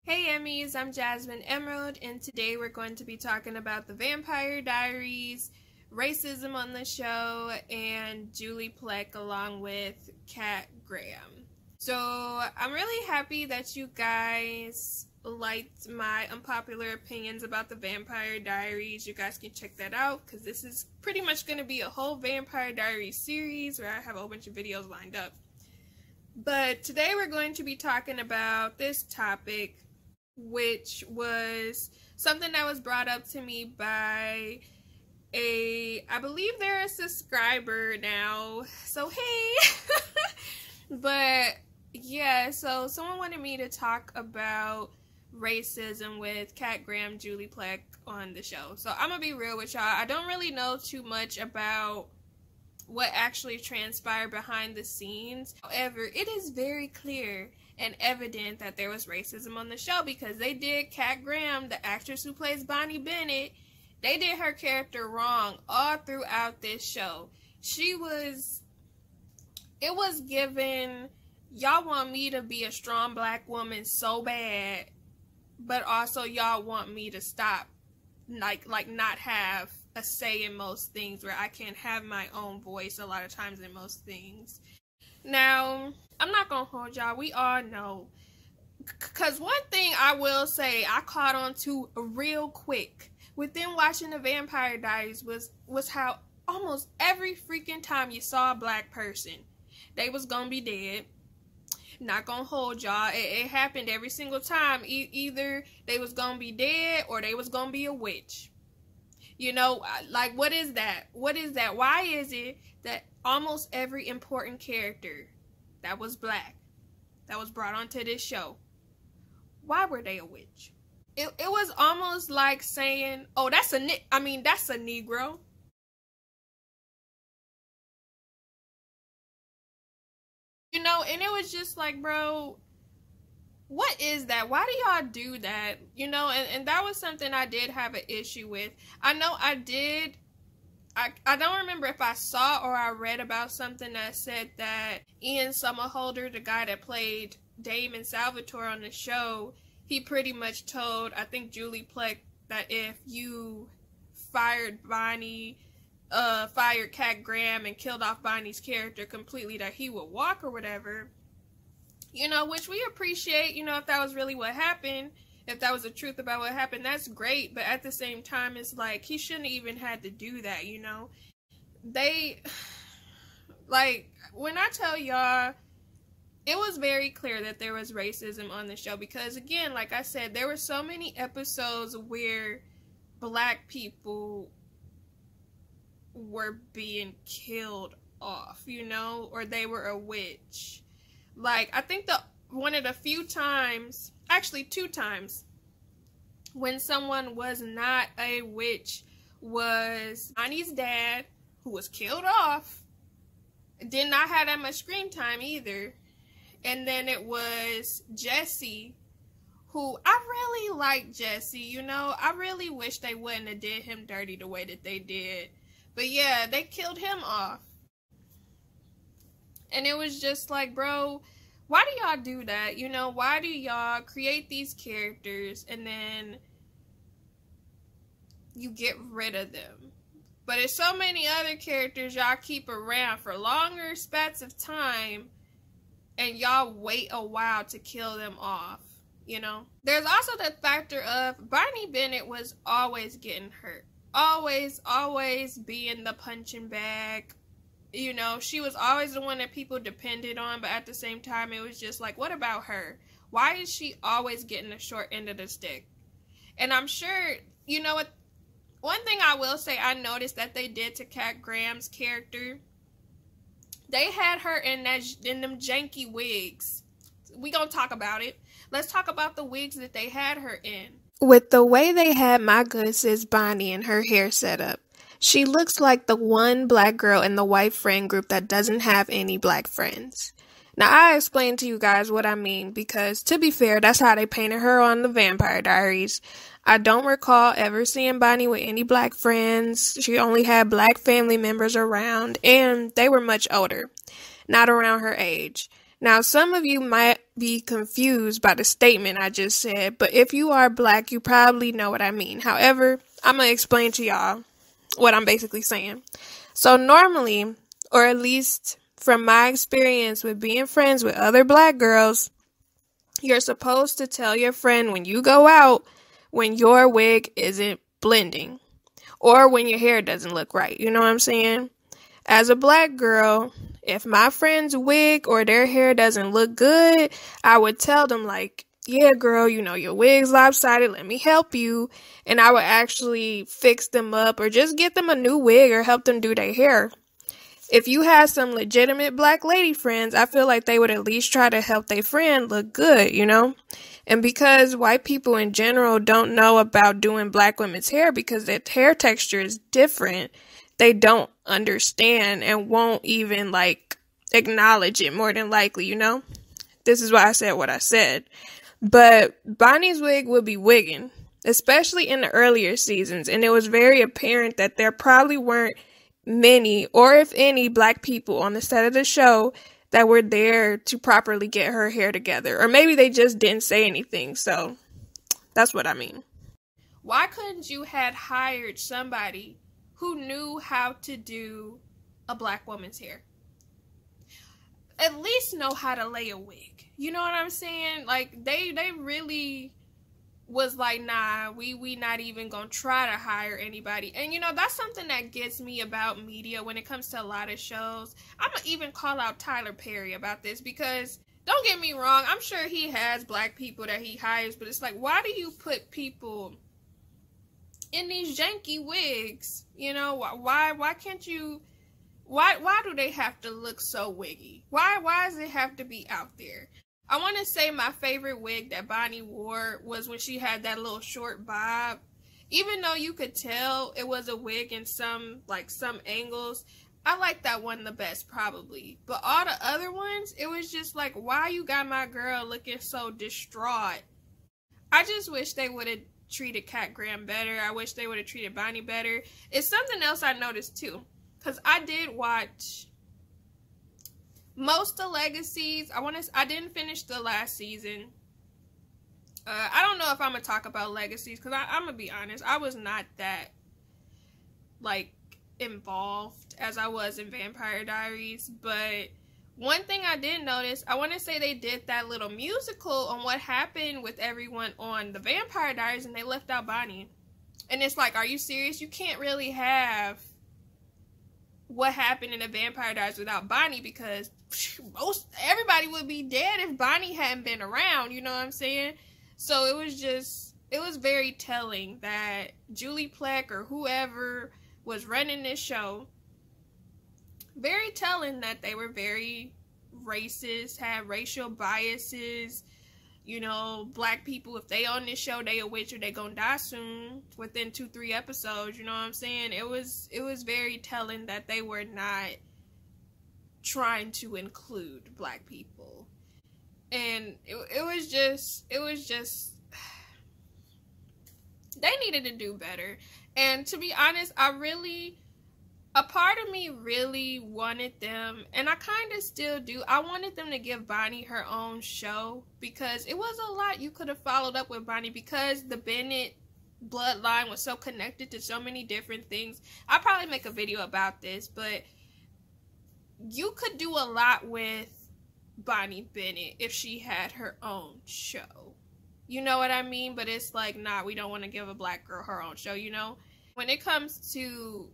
Hey Emmys, I'm Jasmine Emerald, and today we're going to be talking about the Vampire Diaries, racism on the show, and Julie Plec along with Kat Graham. So I'm really happy that you guys liked my unpopular opinions about the Vampire Diaries. You guys can check that out because this is pretty much going to be a whole Vampire Diaries series where I have a whole bunch of videos lined up. But today we're going to be talking about this topic, which was something that was brought up to me by I believe they're a subscriber now, so hey. But yeah, so someone wanted me to talk about racism with Kat Graham, Julie Plec on the show. So I'm gonna be real with y'all, I don't really know too much about what actually transpired behind the scenes. However, it is very clear and evident that there was racism on the show because they did Kat Graham, the actress who plays Bonnie Bennett, they did her character wrong all throughout this show. It was given, y'all want me to be a strong black woman so bad, but also y'all want me to stop, like not have a say in most things, where I can't have my own voice a lot of times in most things. Now, I'm not gonna hold y'all, we all know, because one thing I will say I caught on to real quick within watching the Vampire Diaries was how almost every freaking time you saw a black person, they was gonna be dead. Not gonna hold y'all, it happened every single time. Either they was gonna be dead or they was gonna be a witch. You know, like, what is that? What is that? Why is it that almost every important character that was black, that was brought onto this show, why were they a witch? It was almost like saying, oh, that's a Negro. You know, and it was just like, bro, what is that? Why do y'all do that? You know, and that was something I did have an issue with. I know I did. I don't remember if I saw or I read about something that said that Ian Somerhalder, the guy that played Damon Salvatore on the show, he pretty much told, I think, Julie Plec that if you fired Kat Graham and killed off Bonnie's character completely, that he would walk or whatever. You know, which we appreciate, you know, if that was really what happened, if that was the truth about what happened, that's great. But at the same time, it's like, he shouldn't even had to do that, you know. They, like, when I tell y'all, it was very clear that there was racism on the show. Because, again, like I said, there were so many episodes where black people were being killed off, you know, or they were a witch. Like, I think one of the few times, actually 2 times, when someone was not a witch was Bonnie's dad, who was killed off, did not have that much screen time either. And then it was Jesse, who I really like Jesse, you know. I really wish they wouldn't have did him dirty the way that they did. But yeah, they killed him off. And it was just like, bro, why do y'all do that? You know, why do y'all create these characters and then you get rid of them? But there's so many other characters y'all keep around for longer spats of time and y'all wait a while to kill them off, you know? There's also the factor of Bonnie Bennett was always getting hurt. Always being the punching bag. You know, she was always the one that people depended on, but at the same time, it was just like, what about her? Why is she always getting the short end of the stick? And I'm sure, you know what, one thing I will say I noticed that they did to Kat Graham's character, they had her in them janky wigs. We gonna talk about it. Let's talk about the wigs that they had her in. With the way they had my good sis Bonnie and her hair set up, she looks like the one black girl in the white friend group that doesn't have any black friends. Now, I explained to you guys what I mean because, to be fair, that's how they painted her on the Vampire Diaries. I don't recall ever seeing Bonnie with any black friends. She only had black family members around, and they were much older, not around her age. Now, some of you might be confused by the statement I just said, but if you are black, you probably know what I mean. However, I'm going to explain to y'all what I'm basically saying. So normally, or at least from my experience with being friends with other black girls, you're supposed to tell your friend when you go out when your wig isn't blending or when your hair doesn't look right. You know what I'm saying? As a black girl, if my friend's wig or their hair doesn't look good, I would tell them like, yeah, girl, you know, your wig's lopsided. Let me help you. And I would actually fix them up or just get them a new wig or help them do their hair. If you had some legitimate black lady friends, I feel like they would at least try to help their friend look good, you know? And because white people in general don't know about doing black women's hair because their hair texture is different, they don't understand and won't even like acknowledge it more than likely, you know? This is why I said what I said. But Bonnie's wig would be wigging, especially in the earlier seasons, and it was very apparent that there probably weren't many, or if any, black people on the set of the show that were there to properly get her hair together. Or maybe they just didn't say anything, so that's what I mean. Why couldn't you had hired somebody who knew how to do a black woman's hair? At least know how to lay a wig. You know what I'm saying? Like, they really was like, nah, we not even gonna try to hire anybody. And you know, that's something that gets me about media when it comes to a lot of shows. I'm gonna even call out Tyler Perry about this, because don't get me wrong, I'm sure he has black people that he hires, but it's like, why do you put people in these janky wigs? You know, why can't you, why do they have to look so wiggy? Why does it have to be out there? I want to say my favorite wig that Bonnie wore was when she had that little short bob. Even though you could tell it was a wig in some angles, I like that one the best probably. But all the other ones, it was just like, why you got my girl looking so distraught? I just wish they would have treated Kat Graham better. I wish they would have treated Bonnie better. It's something else I noticed too, because I did watch most of Legacies. I didn't finish the last season. I don't know if I'm gonna talk about Legacies, because I'm gonna be honest, I was not that like involved as I was in Vampire Diaries. But one thing I did notice, I want to say they did that little musical on what happened with everyone on the Vampire Diaries, and they left out Bonnie. And it's like, are you serious? You can't really have what happened in the Vampire Diaries without Bonnie, because everybody would be dead if Bonnie hadn't been around, you know what I'm saying? So it was very telling that Julie Plec or whoever was running this show, very telling that they were very racist, had racial biases. You know, black people, if they on this show, they a witch or they gonna die soon within 2-3 episodes, you know what I'm saying? It was very telling that they were not trying to include black people. And it was just they needed to do better. And to be honest, a part of me really wanted them, and I kind of still do, I wanted them to give Bonnie her own show, because it was a lot you could have followed up with Bonnie, because the Bennett bloodline was so connected to so many different things. I'll probably make a video about this, but you could do a lot with Bonnie Bennett if she had her own show. You know what I mean? But it's like, nah, we don't want to give a black girl her own show, you know? When it comes to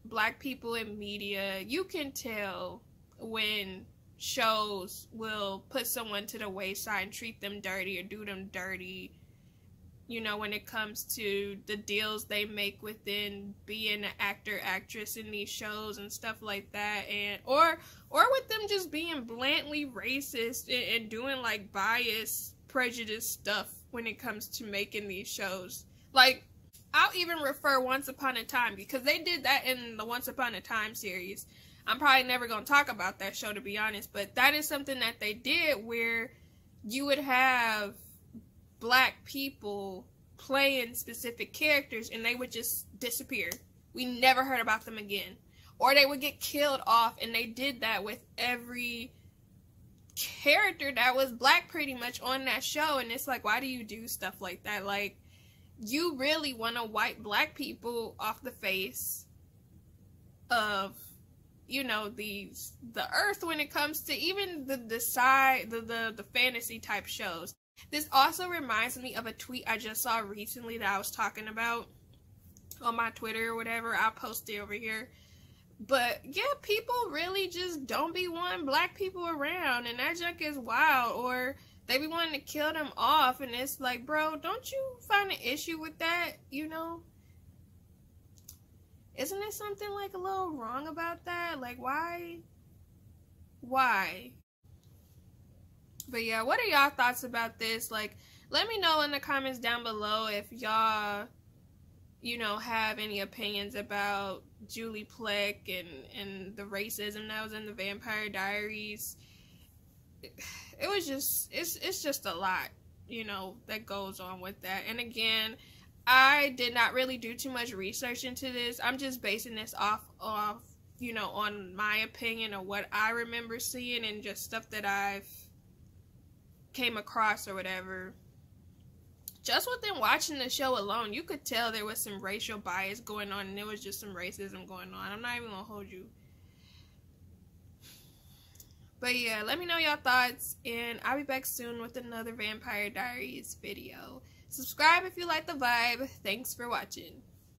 black people in media, you can tell when shows will put someone to the wayside and treat them dirty or do them dirty, you know, when it comes to the deals they make within being an actor, actress in these shows and stuff like that, and or with them just being blatantly racist and doing like bias, prejudice stuff when it comes to making these shows. Like, I'll even refer Once Upon a Time, because they did that in the Once Upon a Time series. I'm probably never going to talk about that show, to be honest, but that is something that they did, where you would have black people playing specific characters and they would just disappear. We never heard about them again. Or they would get killed off, and they did that with every character that was black pretty much on that show, and it's like, why do you do stuff like that? Like, you really want to wipe black people off the face of, you know, the earth when it comes to even the fantasy type shows. This also reminds me of a tweet I just saw recently that I was talking about on my Twitter or whatever. I'll post it over here. But yeah, people really just don't be wanting black people around, and that junk is wild. Or they be wanting to kill them off, and it's like, bro, don't you find an issue with that? You know, isn't there something like a little wrong about that? Like, why? But yeah, what are y'all thoughts about this? Like, let me know in the comments down below if y'all, you know, have any opinions about Julie Plec and the racism that was in the Vampire Diaries. It was just, it's just a lot, you know, that goes on with that. And again, I did not really do too much research into this. I'm just basing this off, you know, on my opinion of what I remember seeing and just stuff that I've came across or whatever. Just within watching the show alone, you could tell there was some racial bias going on, and there was just some racism going on. I'm not even gonna hold you. But yeah, let me know y'all thoughts, and I'll be back soon with another Vampire Diaries video. Subscribe if you like the vibe. Thanks for watching.